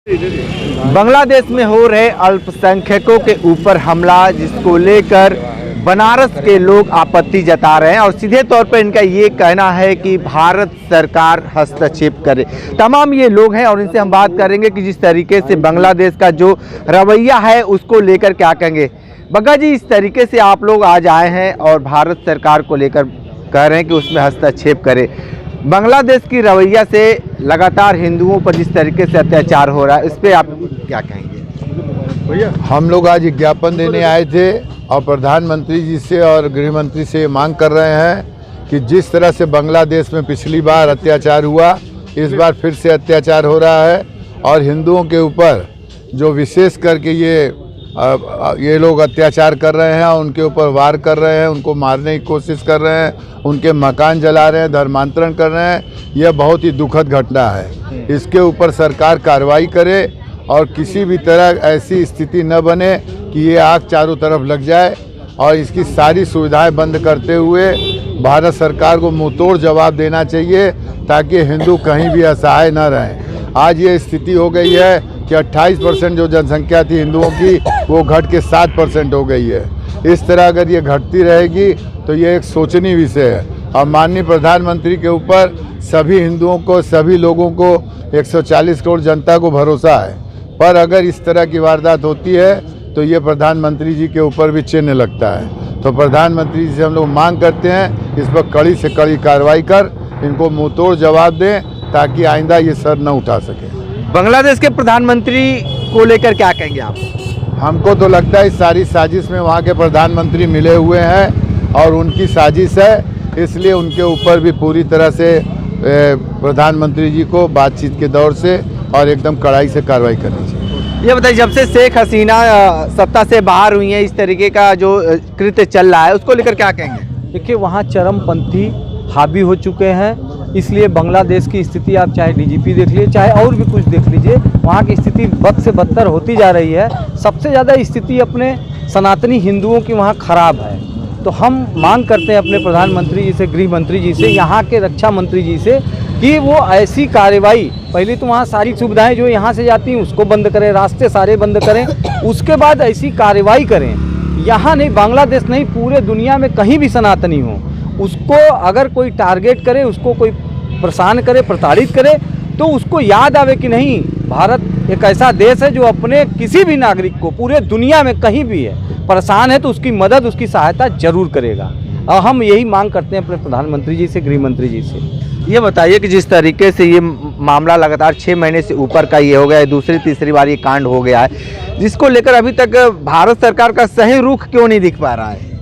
बांग्लादेश में हो रहे अल्पसंख्यकों के ऊपर हमला, जिसको लेकर बनारस के लोग आपत्ति जता रहे हैं और सीधे तौर पर इनका ये कहना है कि भारत सरकार हस्तक्षेप करे। तमाम ये लोग हैं और इनसे हम बात करेंगे कि जिस तरीके से बांग्लादेश का जो रवैया है उसको लेकर क्या कहेंगे। बग्गा जी, इस तरीके से आप लोग आज आए हैं और भारत सरकार को लेकर कह रहे हैं कि उसमें हस्तक्षेप करे। बांग्लादेश की रवैया से लगातार हिंदुओं पर जिस तरीके से अत्याचार हो रहा है, इस पर आप क्या कहेंगे? भैया, हम लोग आज ज्ञापन देने आए थे और प्रधानमंत्री जी से और गृह मंत्री से मांग कर रहे हैं कि जिस तरह से बांग्लादेश में पिछली बार अत्याचार हुआ, इस बार फिर से अत्याचार हो रहा है और हिंदुओं के ऊपर जो विशेष करके ये लोग अत्याचार कर रहे हैं, उनके ऊपर वार कर रहे हैं, उनको मारने की कोशिश कर रहे हैं, उनके मकान जला रहे हैं, धर्मांतरण कर रहे हैं। यह बहुत ही दुखद घटना है। इसके ऊपर सरकार कार्रवाई करे और किसी भी तरह ऐसी स्थिति न बने कि ये आग चारों तरफ लग जाए और इसकी सारी सुविधाएं बंद करते हुए भारत सरकार को मुंहतोड़ जवाब देना चाहिए ताकि हिंदू कहीं भी असहाय न रहें। आज ये स्थिति हो गई है कि 28% जो जनसंख्या थी हिंदुओं की, वो घट के 7% हो गई है। इस तरह अगर ये घटती रहेगी तो ये एक सोचनीय विषय है और माननीय प्रधानमंत्री के ऊपर सभी हिंदुओं को, सभी लोगों को, 140 करोड़ जनता को भरोसा है। पर अगर इस तरह की वारदात होती है तो ये प्रधानमंत्री जी के ऊपर भी चिन्ह लगता है। तो प्रधानमंत्री जी से हम लोग मांग करते हैं इस पर कड़ी से कड़ी कार्रवाई कर इनको मुंहतोड़ जवाब दें ताकि आइंदा ये सर न उठा सके। बांग्लादेश के प्रधानमंत्री को लेकर क्या कहेंगे आप? हमको तो लगता है इस सारी साजिश में वहाँ के प्रधानमंत्री मिले हुए हैं और उनकी साजिश है, इसलिए उनके ऊपर भी पूरी तरह से प्रधानमंत्री जी को बातचीत के दौर से और एकदम कड़ाई से कार्रवाई करनी चाहिए। ये बताइए, जब से शेख हसीना सत्ता से बाहर हुई है, इस तरीके का जो कृत्य चल रहा है उसको लेकर क्या कहेंगे? देखिए, वहाँ चरमपंथी हावी हो चुके हैं, इसलिए बांग्लादेश की स्थिति आप चाहे डीजीपी देख लीजिए, चाहे और भी कुछ देख लीजिए, वहाँ की स्थिति बद से बदतर होती जा रही है। सबसे ज़्यादा स्थिति अपने सनातनी हिंदुओं की वहाँ खराब है। तो हम मांग करते हैं अपने प्रधानमंत्री जी से, गृह मंत्री जी से, यहाँ के रक्षा मंत्री जी से कि वो ऐसी कार्रवाई, पहले तो वहाँ सारी सुविधाएं जो यहाँ से जाती हैं उसको बंद करें, रास्ते सारे बंद करें, उसके बाद ऐसी कार्रवाई करें। यहाँ नहीं, बांग्लादेश नहीं, पूरे दुनिया में कहीं भी सनातनी हो, उसको अगर कोई टारगेट करे, उसको कोई परेशान करे, प्रताड़ित करे, तो उसको याद आवे कि नहीं, भारत एक ऐसा देश है जो अपने किसी भी नागरिक को पूरे दुनिया में कहीं भी है परेशान है तो उसकी मदद, उसकी सहायता जरूर करेगा। और हम यही मांग करते हैं अपने प्रधानमंत्री जी से, गृह मंत्री जी से। ये बताइए कि जिस तरीके से ये मामला लगातार 6 महीने से ऊपर का ये हो गया है, दूसरी तीसरी बार ये कांड हो गया है, जिसको लेकर अभी तक भारत सरकार का सही रुख क्यों नहीं दिख पा रहा है?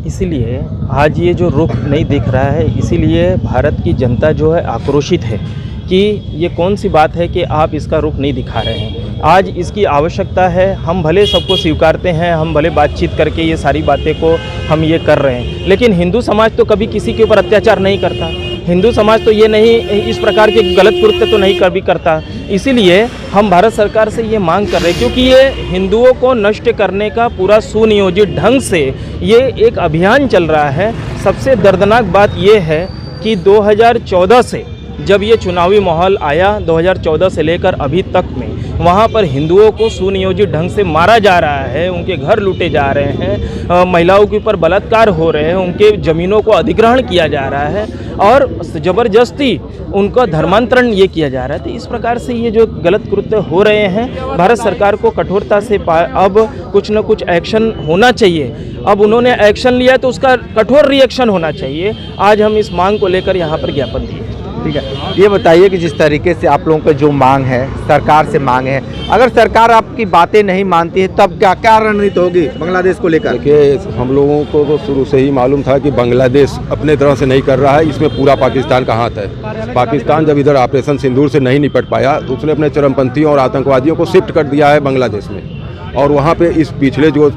इसीलिए आज ये जो रुख नहीं दिख रहा है, इसीलिए भारत की जनता जो है आक्रोशित है कि ये कौन सी बात है कि आप इसका रुख नहीं दिखा रहे हैं। आज इसकी आवश्यकता है। हम भले सबको स्वीकारते हैं, हम भले बातचीत करके ये सारी बातें को हम ये कर रहे हैं, लेकिन हिंदू समाज तो कभी किसी के ऊपर अत्याचार नहीं करता। हिंदू समाज तो ये नहीं, इस प्रकार के गलत कृत्य तो नहीं कभी करता। इसीलिए हम भारत सरकार से ये मांग कर रहे हैं, क्योंकि ये हिंदुओं को नष्ट करने का पूरा सुनियोजित ढंग से ये एक अभियान चल रहा है। सबसे दर्दनाक बात ये है कि 2014 से जब ये चुनावी माहौल आया, 2014 से लेकर अभी तक में वहाँ पर हिंदुओं को सुनियोजित ढंग से मारा जा रहा है, उनके घर लूटे जा रहे हैं, महिलाओं के ऊपर बलात्कार हो रहे हैं, उनके ज़मीनों को अधिग्रहण किया जा रहा है और ज़बरदस्ती उनका धर्मांतरण ये किया जा रहा है। तो इस प्रकार से ये जो गलत कृत्य हो रहे हैं, भारत सरकार को कठोरता से अब कुछ न कुछ एक्शन होना चाहिए। अब उन्होंने एक्शन लिया तो उसका कठोर रिएक्शन होना चाहिए। आज हम इस मांग को लेकर यहाँ पर ज्ञापन दिए। ठीक है, ये बताइए कि जिस तरीके से आप लोगों का जो मांग है, सरकार से मांग है, अगर सरकार आपकी बातें नहीं मानती है तब क्या रणनीति होगी बांग्लादेश को लेकर? देखिए, हम लोगों को तो शुरू से ही मालूम था कि बांग्लादेश अपने तरह से नहीं कर रहा है, इसमें पूरा पाकिस्तान का हाथ है। पाकिस्तान जब इधर ऑपरेशन सिंदूर से नहीं निपट पाया तो उसने अपने चरमपंथियों और आतंकवादियों को शिफ्ट कर दिया है बांग्लादेश में। और वहाँ पे इस पिछले जो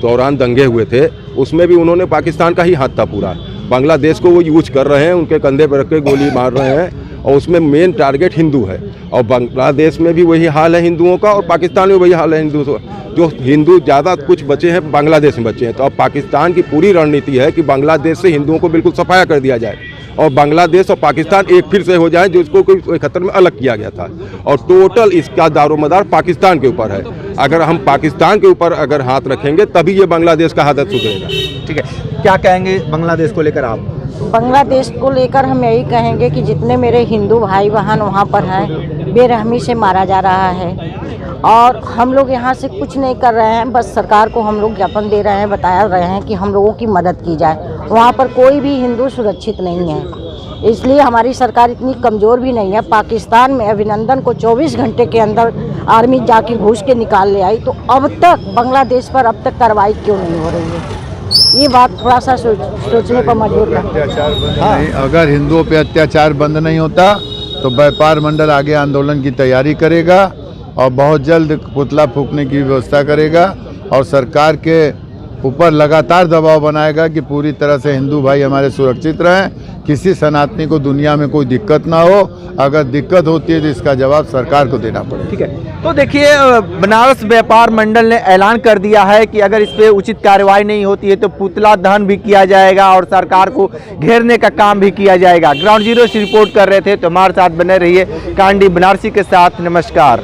दौरान दंगे हुए थे उसमें भी उन्होंने पाकिस्तान का ही हाथ था पूरा। बांग्लादेश को वो यूज कर रहे हैं, उनके कंधे पर रख के गोली मार रहे हैं और उसमें मेन टारगेट हिंदू है। और बांग्लादेश में भी वही हाल है हिंदुओं का और पाकिस्तान में वही हाल है हिंदुओं का। जो हिंदू ज़्यादा कुछ बचे हैं बांग्लादेश में बचे हैं। तो अब पाकिस्तान की पूरी रणनीति है कि बांग्लादेश से हिंदुओं को बिल्कुल सफाया कर दिया जाए और बांग्लादेश और पाकिस्तान एक फिर से हो जाए, जो इसको कोई खतर में अलग किया गया था। और टोटल इसका दारोमदार पाकिस्तान के ऊपर है। अगर हम पाकिस्तान के ऊपर अगर हाथ रखेंगे तभी ये बांग्लादेश का हालत सुधरेगा। ठीक है, क्या कहेंगे बांग्लादेश को लेकर आप? बांग्लादेश को लेकर हम यही कहेंगे कि जितने मेरे हिंदू भाई बहन वहाँ पर हैं बेरहमी से मारा जा रहा है और हम लोग यहाँ से कुछ नहीं कर रहे हैं, बस सरकार को हम लोग ज्ञापन दे रहे हैं, बता रहे हैं कि हम लोगों की मदद की जाए। वहाँ पर कोई भी हिंदू सुरक्षित नहीं है, इसलिए हमारी सरकार इतनी कमज़ोर भी नहीं है। पाकिस्तान में अभिनंदन को 24 घंटे के अंदर आर्मी जाके घुस के निकाल ले आई, तो अब तक बांग्लादेश पर अब तक कार्रवाई क्यों नहीं हो रही है? ये बात थोड़ा सा सोचने पर मजबूर करता है। अगर हिंदुओं पे अत्याचार बंद नहीं होता तो व्यापार मंडल आगे आंदोलन की तैयारी करेगा और बहुत जल्द पुतला फूंकने की व्यवस्था करेगा और सरकार के ऊपर लगातार दबाव बनाएगा कि पूरी तरह से हिंदू भाई हमारे सुरक्षित रहें, किसी सनातनी को दुनिया में कोई दिक्कत ना हो। अगर दिक्कत होती है तो इसका जवाब सरकार को देना पड़ेगा। ठीक है, तो देखिए बनारस व्यापार मंडल ने ऐलान कर दिया है कि अगर इस पे उचित कार्रवाई नहीं होती है तो पुतला दहन भी किया जाएगा और सरकार को घेरने का काम भी किया जाएगा। ग्राउंड जीरो से रिपोर्ट कर रहे थे, तो हमारे साथ बने रहिए। कांडी बनारसी के साथ, नमस्कार।